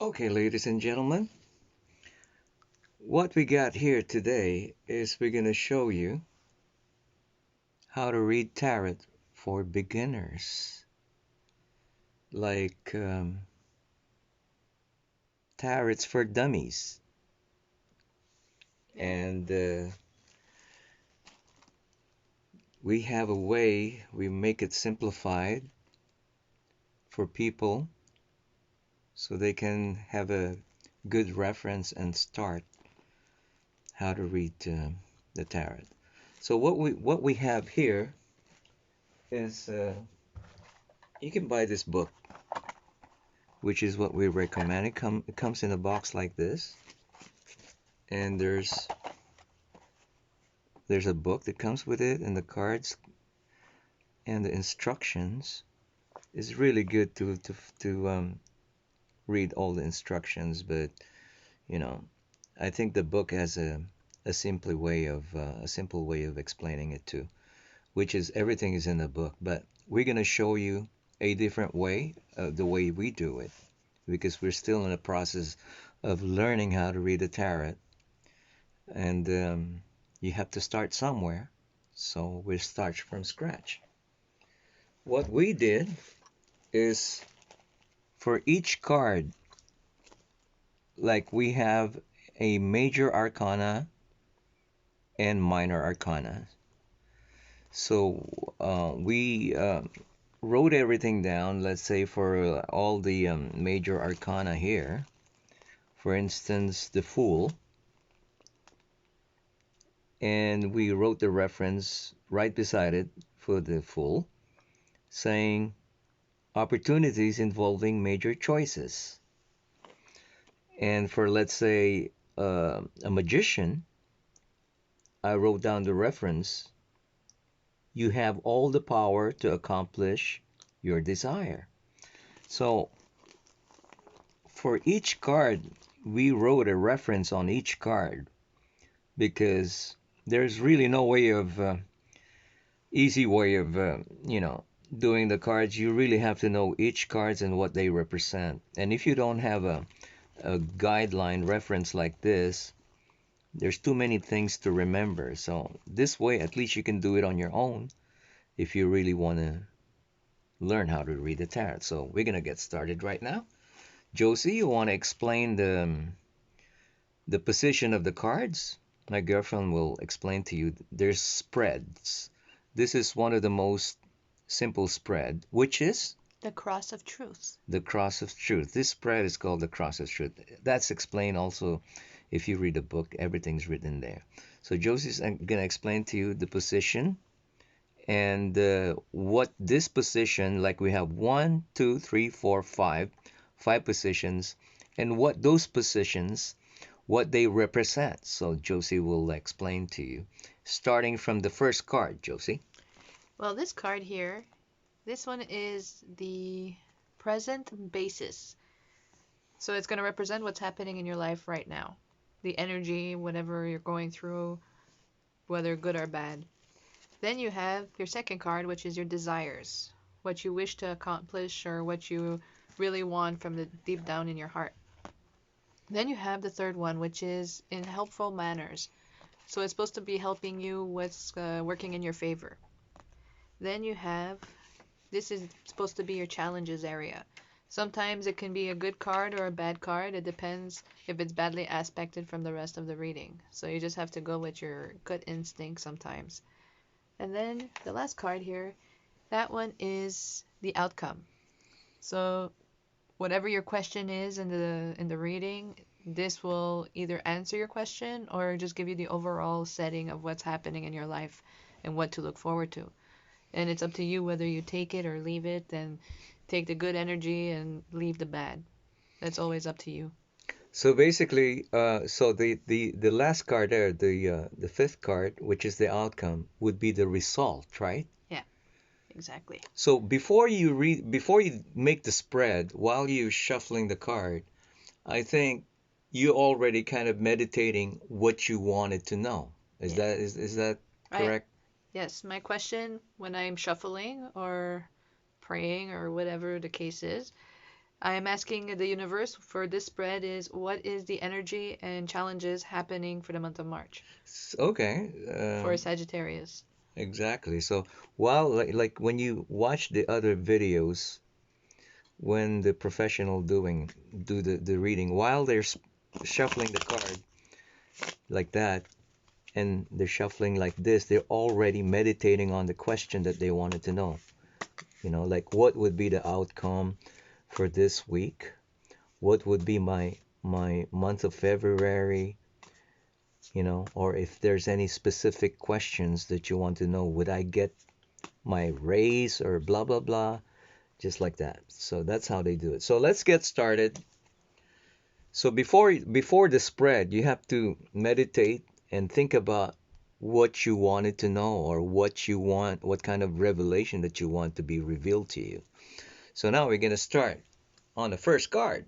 Okay, ladies and gentlemen, what we got here today is we're going to show you how to read tarot for beginners, like tarots for dummies. Yeah. And we have a way, we make it simplified for people so they can have a good reference and start how to read the tarot. So what we have here is you can buy this book, which is what we recommend. It comes in a box like this, and there's a book that comes with it, and the cards and the instructions. It's really good to read all the instructions, but you know, I think the book has a simple way of explaining it too, which is everything is in the book. But we're gonna show you a different way, the way we do it, because we're still in the process of learning how to read the tarot, and you have to start somewhere. So we start from scratch. What we did is for each card, like we have a major arcana and minor arcana. So we wrote everything down, let's say for all the major arcana here. For instance, the Fool, and we wrote the reference right beside it for the Fool, saying opportunities involving major choices. And for, let's say, a magician, I wrote down the reference. You have all the power to accomplish your desire. So for each card, we wrote a reference on each card because there's really no way of easy way of doing the cards. You really have to know each cards and what they represent. And if you don't have a guideline reference like this, there's too many things to remember. So this way, at least you can do it on your own if you really want to learn how to read the tarot. So we're gonna get started right now. Josie, you want to explain the position of the cards? My girlfriend will explain to you. There's spreads. This is one of the most simple spread, which is The cross of truth. the cross of truth. This spread is called the cross of truth. That's explained also if you read the book, everything's written there. So Josie's going to explain to you the position and what this position, like we have one, two, three, four, five positions, and what those positions, what they represent. So Josie will explain to you, starting from the first card, Josie. Well, this card here, this one is the present basis. So it's going to represent what's happening in your life right now. The energy, whatever you're going through, whether good or bad. Then you have your second card, which is your desires, what you wish to accomplish or what you really want from the deep down in your heart. Then you have the third one, which is in helpful manners. So it's supposed to be helping you what's working in your favor. Then you have this is supposed to be your challenges area. Sometimes it can be a good card or a bad card. It depends if it's badly aspected from the rest of the reading. So you just have to go with your gut instinct sometimes. And then the last card here, that one is the outcome. So whatever your question is in the reading, this will either answer your question or just give you the overall setting of what's happening in your life and what to look forward to. And it's up to you whether you take it or leave it and take the good energy and leave the bad. That's always up to you. So basically, so the last card there, the fifth card, which is the outcome, would be the result, right? Yeah, exactly. So before you make the spread, while you're shuffling the card, I think you already kind of meditating what you wanted to know. Is Yeah. that I correct? Yes, my question when I'm shuffling or praying or whatever the case is, I am asking the universe for this spread is what is the energy and challenges happening for the month of March Okay, for Sagittarius? exactly. So while like when you watch the other videos, when the professional do the reading, while they're shuffling the card like that, and they're shuffling like this, they're already meditating on the question that they wanted to know. Like what would be the outcome for this week? What would be my month of February? Or if there's any specific questions that you want to know, would I get my raise or blah blah blah, just like that. So that's how they do it. So let's get started. So before the spread, you have to meditate and think about what you wanted to know, or what kind of revelation that you want to be revealed to you. So now we're going to start on the first card.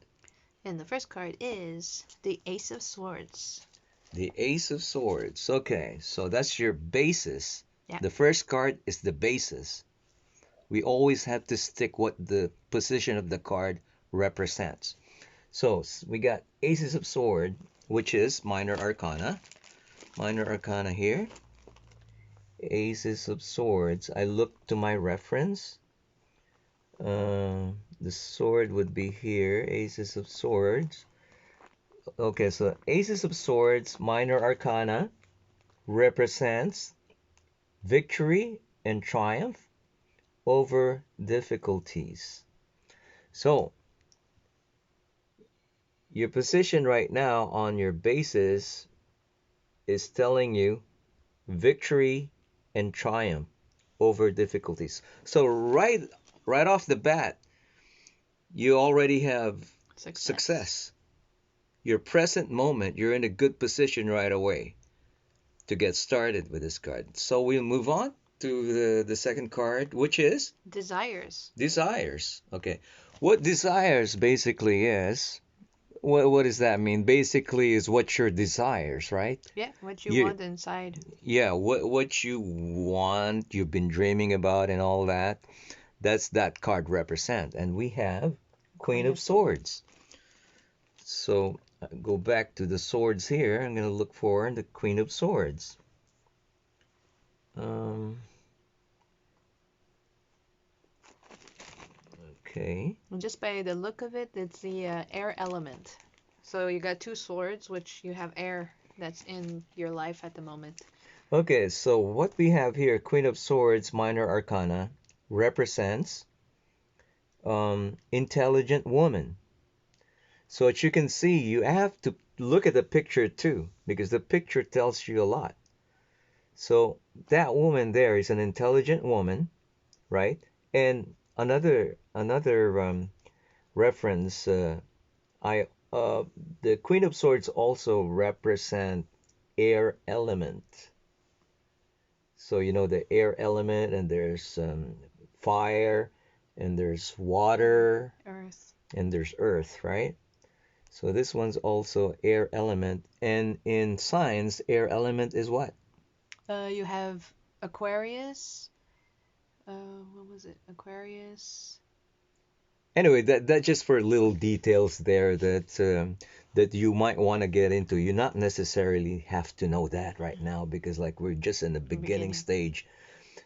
And the first card is the Ace of Swords. The Ace of Swords. Okay, so that's your basis. Yeah. The first card is the basis. We always have to stick what the position of the card represents. So we got Aces of Sword, which is Minor Arcana. Minor Arcana here. Aces of Swords. I look to my reference. The sword would be here. Aces of Swords. Okay, so Aces of Swords, Minor Arcana, represents victory and triumph over difficulties. So your position right now on your basis is telling you victory and triumph over difficulties. So right off the bat, you already have success. Your present moment, you're in a good position right away to get started with this card. So we'll move on to the second card, which is Desires. Desires. Okay. What desires basically is, what does that mean? Basically is what your desires, right? Yeah, what you want inside. Yeah, what you want, you've been dreaming about and all that. That's that card represent. And we have Queen of Swords. So go back to the swords here. I'm going to look for the Queen of Swords. Okay. And just by the look of it, it's the air element. So you got two swords, which you have air that's in your life at the moment. Okay, so what we have here, Queen of Swords, Minor Arcana, represents intelligent woman. So as you can see, you have to look at the picture too, because the picture tells you a lot. So that woman there is an intelligent woman, right? And another reference, I the Queen of Swords also represent air element. So the air element, and there's fire, and there's water, Earth, and there's earth, right? So this one's also air element. And in science, air element is what? You have Aquarius. What was it? Aquarius. Anyway, that just for little details there that you might want to get into. You not necessarily have to know that right now, because like we're just in the beginning stage.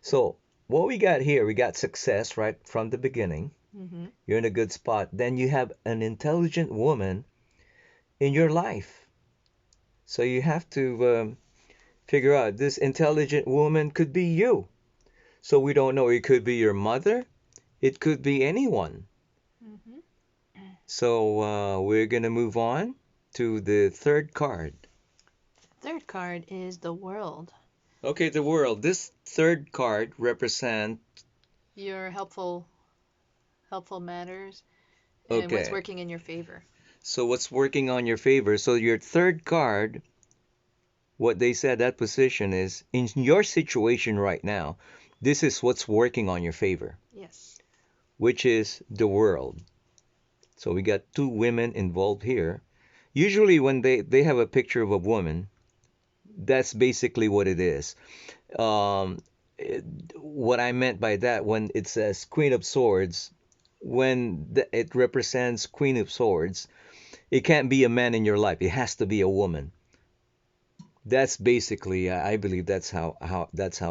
So what we got here, we got success right from the beginning. Mm-hmm. You're in a good spot. Then you have an intelligent woman in your life. So you have to figure out, this intelligent woman could be you. So we don't know. It could be your mother. It could be anyone. Mm-hmm. So we're going to move on to the third card. Third card is the World. Okay, the World. This third card represents your helpful matters and what's working in your favor. So what's working on your favor? So your third card, what they said that position is, in your situation right now, this is what's working on your favor. Yes. Which is the World. So we got two women involved here. Usually when they have a picture of a woman, that's basically what it is. What I meant by that, when it says Queen of Swords, when it represents Queen of Swords, it can't be a man in your life. It has to be a woman. That's basically, I believe that's how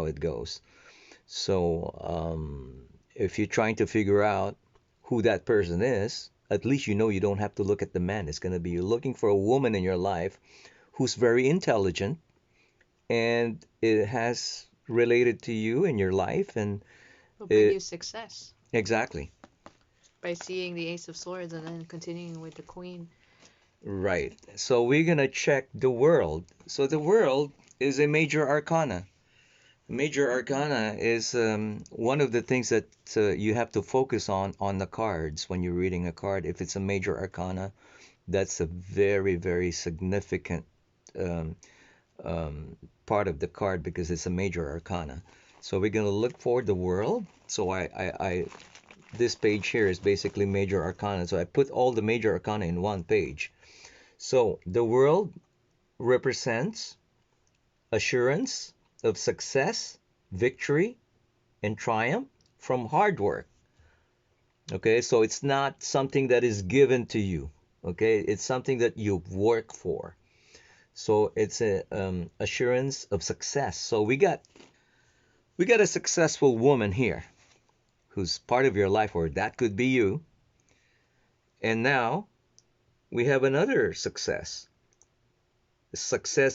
it goes. So if you're trying to figure out who that person is, at least you know you don't have to look at the man. It's going to be you're looking for a woman in your life who's very intelligent and it has related to you in your life and Will bring it you success exactly by seeing the Ace of Swords and then continuing with the Queen. right. So we're going to check the world. So the world is a major arcana. Major arcana is one of the things that you have to focus on the cards when you're reading a card. If it's a major arcana, that's a very, very significant um, part of the card because it's a major arcana. So we're going to look for the world. So this page here is basically major arcana. So I put all the major arcana in one page. So the world represents assurance of success, victory, and triumph from hard work. Okay, so it's not something that is given to you. Okay, it's something that you work for. So it's a assurance of success. So we got a successful woman here who's part of your life, or that could be you. And now we have another success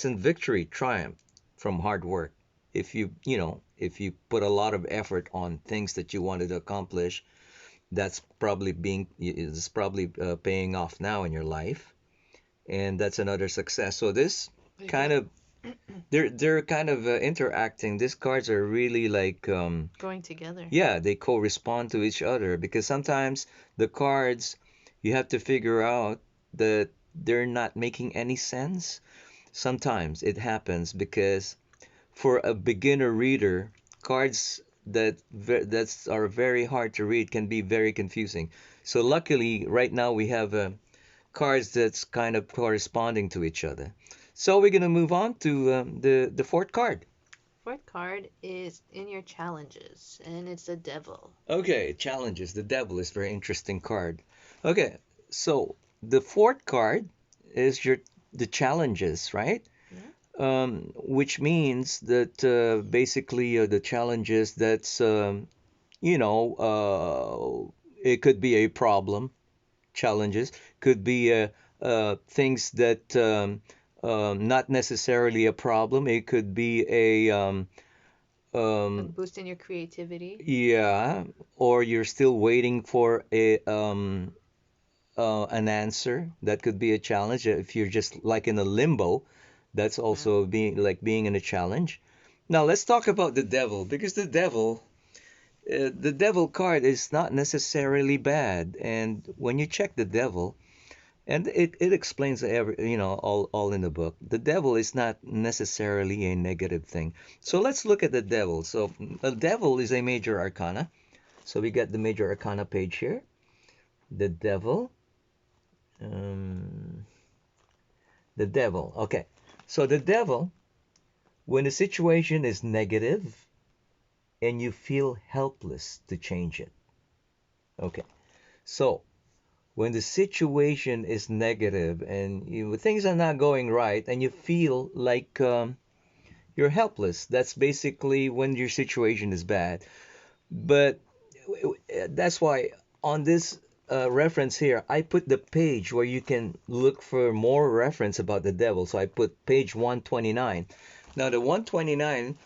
and victory, triumph from hard work. If you put a lot of effort on things that you wanted to accomplish, that's probably being is probably paying off now in your life, and that's another success. So this But it kind does of they're kind of interacting. These cards are really like going together. yeah, they correspond to each other because sometimes the cards you have to figure out that they're not making any sense. Sometimes it happens because for a beginner reader, cards that are very hard to read can be very confusing. So luckily, right now we have cards that's kind of corresponding to each other. So we're gonna move on to the fourth card. Fourth card is in your challenges, and it's the Devil. Okay, challenges. The devil is a very interesting card. Okay, so the fourth card is the challenges, right? Yeah. Which means that basically the challenges that's it could be a problem. Challenges could be things that not necessarily a problem. It could be a Like um, boosting your creativity. yeah, or you're still waiting for a an answer. That could be a challenge. If you're just like in a limbo, that's Yeah. also being in a challenge. Now let's talk about the devil because the devil card is not necessarily bad. And when you check the devil, and it explains all in the book. The devil is not necessarily a negative thing. So let's look at the devil. So the devil is a major arcana. So we got the major arcana page here. The devil. Um, the devil. Okay. So the devil, when the situation is negative and you feel helpless to change it. Okay. So when the situation is negative and things are not going right and you feel like you're helpless, that's basically when your situation is bad. But that's why on this reference here, I put the page where you can look for more reference about the devil. So I put page 129. Now, the 129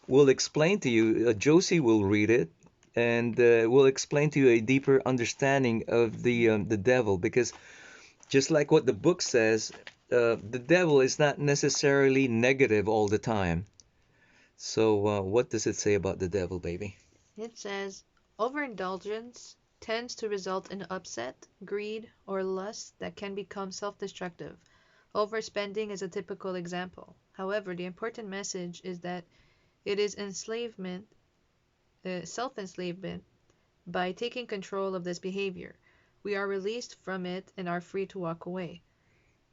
will explain to you, Josie will read it, and will explain to you a deeper understanding of the devil. Because just like what the book says, the devil is not necessarily negative all the time. So, what does it say about the devil, baby? It says overindulgence tends to result in upset, greed, or lust that can become self destructive. Overspending is a typical example. However, the important message is that it is enslavement, self enslavement, by taking control of this behavior. We are released from it and are free to walk away.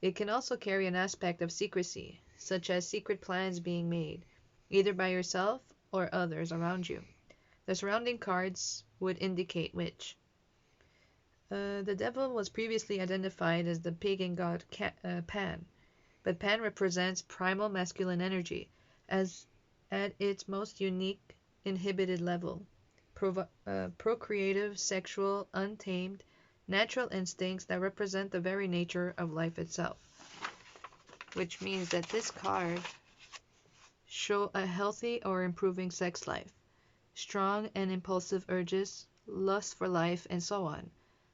It can also carry an aspect of secrecy, such as secret plans being made, either by yourself or others around you. The surrounding cards would indicate which. The devil was previously identified as the pagan god Pan, but Pan represents primal masculine energy as at its most unique inhibited level. Procreative, sexual, untamed, natural instincts that represent the very nature of life itself. Which means that this card show a healthy or improving sex life, strong and impulsive urges, lust for life, and so on.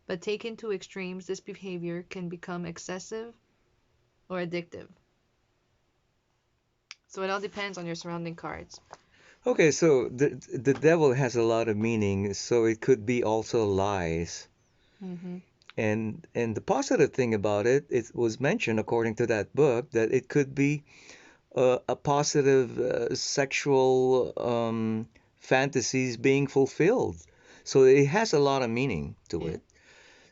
But taken to extremes, this behavior can become excessive or addictive. So it all depends on your surrounding cards. Okay, so the devil has a lot of meaning, so it could be also lies. Mm-hmm. And the positive thing about it, it was mentioned according to that book that it could be a positive sexual fantasies being fulfilled. So it has a lot of meaning to Yeah. it.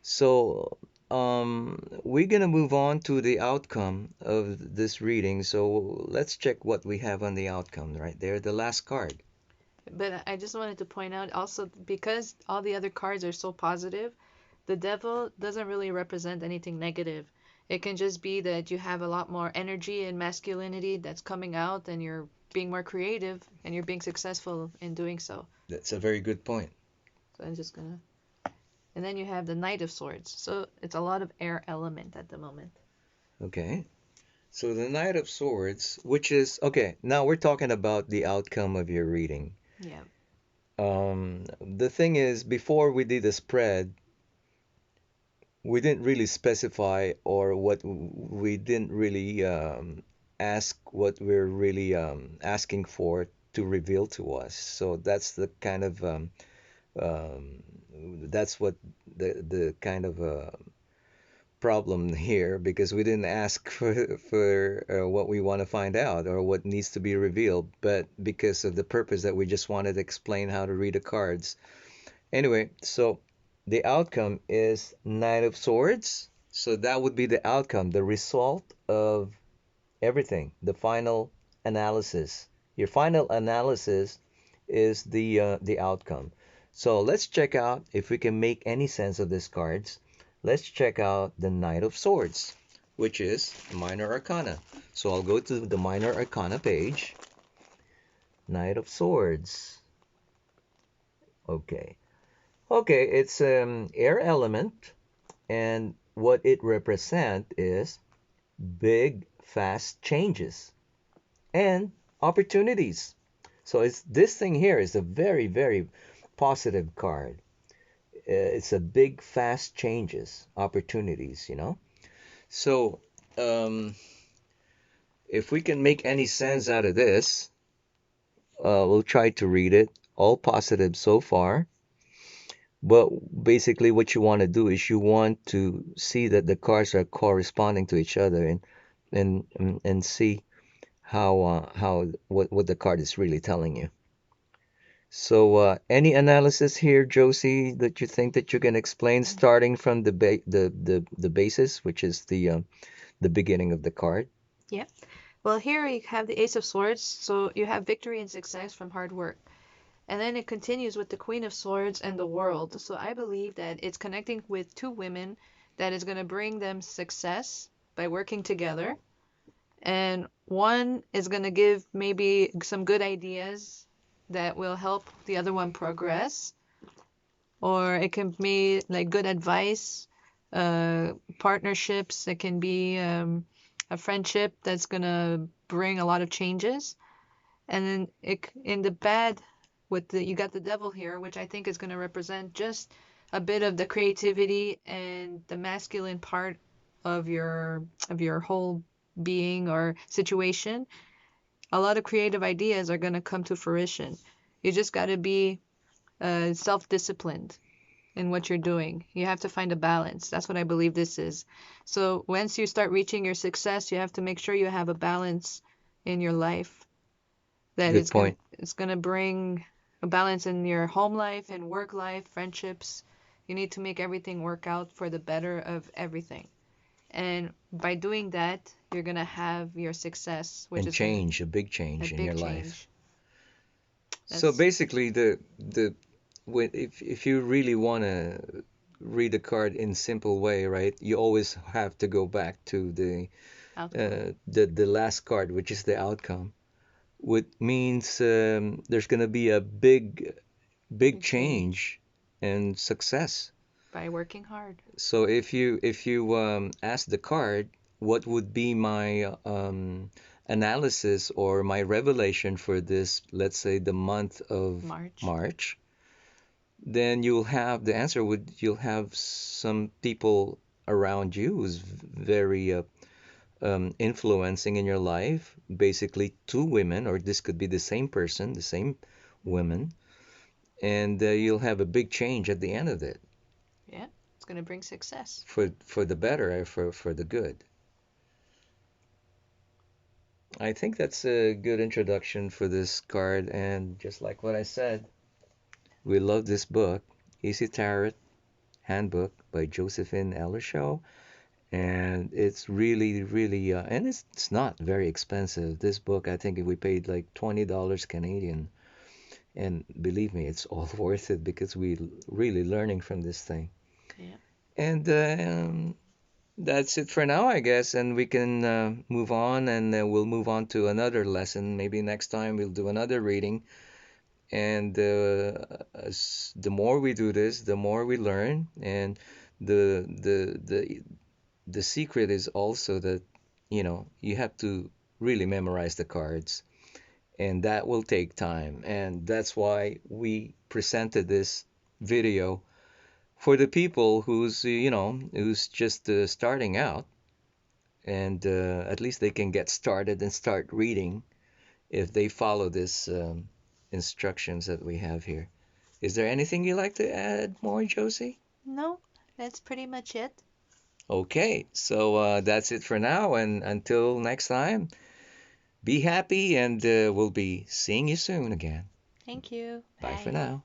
So we're gonna move on to the outcome of this reading. So let's check what we have on the outcome right there, the last card. But I just wanted to point out also because all the other cards are so positive, the devil doesn't really represent anything negative. It can just be that you have a lot more energy and masculinity that's coming out and you're being more creative and you're being successful in doing so. That's a very good point. So I'm just gonna. And then you have the Knight of Swords. So it's a lot of air element at the moment. Okay. So the Knight of Swords, which is okay, now we're talking about the outcome of your reading. Yeah. The thing is, before we did the spread, we didn't really specify or we didn't really ask what we're really asking for to reveal to us. So that's the kind of um, that's what the kind of problem here because we didn't ask for what we want to find out or what needs to be revealed, but because of the purpose that we just wanted to explain how to read the cards. Anyway, so the outcome is Knight of Swords. So that would be the outcome, the result of everything, the final analysis. Your final analysis is the outcome. So let's check out if we can make any sense of these cards. Let's check out the Knight of Swords, which is Minor Arcana. So I'll go to the Minor Arcana page. Knight of Swords. Okay. Okay, it's air element, and what it represents is big, fast changes and opportunities. So it's this thing here is a very, very positive card. It's a big, fast changes, opportunities, you know. So um, if we can make any sense out of this, we'll try to read it. All positive so far. But basically, what you want to do is you want to see that the cards are corresponding to each other and see how what the card is really telling you. So, any analysis here, Josie, that you think that you can explain starting from the basis, which is the beginning of the card? Yeah. Well, here you have the Ace of Swords. So you have victory and success from hard work. And then it continues with the Queen of Swords and the World. So I believe that it's connecting with two women that is going to bring them success by working together. And one is going to give maybe some good ideas that will help the other one progress. Or it can be like good advice, partnerships. It can be a friendship that's going to bring a lot of changes. And then in the bad, with the you got the devil here, which I think is going to represent just a bit of the creativity and the masculine part of your whole being or situation. A lot of creative ideas are going to come to fruition. You just got to be self-disciplined in what you're doing. You have to find a balance. That's what I believe this is. So once you start reaching your success, you have to make sure you have a balance in your life that Good point. it's gonna bring a balance in your home life and work life, friendships. You need to make everything work out for the better of everything. And by doing that, you're gonna have your success, which And is gonna change, a big a change in your big life. change. So That's basically, the if you really want to read the card in simple way, right? You always have to go back to Outcome. the last card, which is the outcome, which means there's gonna be a big Big change change and success. by working hard. So if you ask the card, what would be my analysis or my revelation for this, let's say the month of March. March, then you'll have the answer would you'll have some people around you who's very influencing in your life, basically two women, or this could be the same person, the same Hmm. women, and you'll have a big change at the end of it Yeah, it's gonna bring success. for the better, for the good. I think that's a good introduction for this card, and just like what I said, we love this book, Easy Tarot Handbook by Josephine Ellershaw, and it's really and it's not very expensive. This book, I think we paid like $20 Canadian, and believe me, it's all worth it because we really learning from this thing. Yeah. And that's it for now, I guess, and we can move on, and we'll move on to another lesson. Maybe next time we'll do another reading. And the more we do this, the more we learn. And the the the the secret is also that you have to really memorize the cards, and that will take time. And that's why we presented this video for the people who's just starting out, and at least they can get started and start reading if they follow this instructions that we have here. Is there anything you'd like to add more, Josie? No, that's pretty much it. Okay, so that's it for now, and until next time, be happy, and we'll be seeing you soon again. Thank you. Bye for Bye. now.